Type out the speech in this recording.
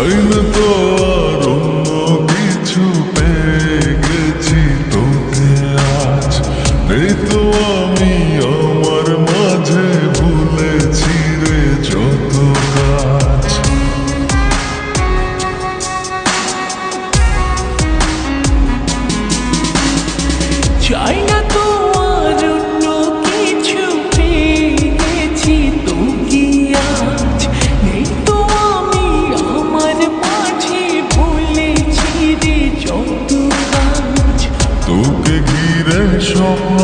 চাই না তো আর অন্য কিছু, পেয়ে গেছি তোকে আজ। নেই তো আমি আমার মাঝে, ভুলেছি রে যত কাজ। চাই না তো আর অন্য কিছু, পেয়ে গেছি তোকে আজ। নেই তো আমি আমার মাঝে, ভুলেছি রে যত কাজ। তোকে ঘিরে স্বপ্ন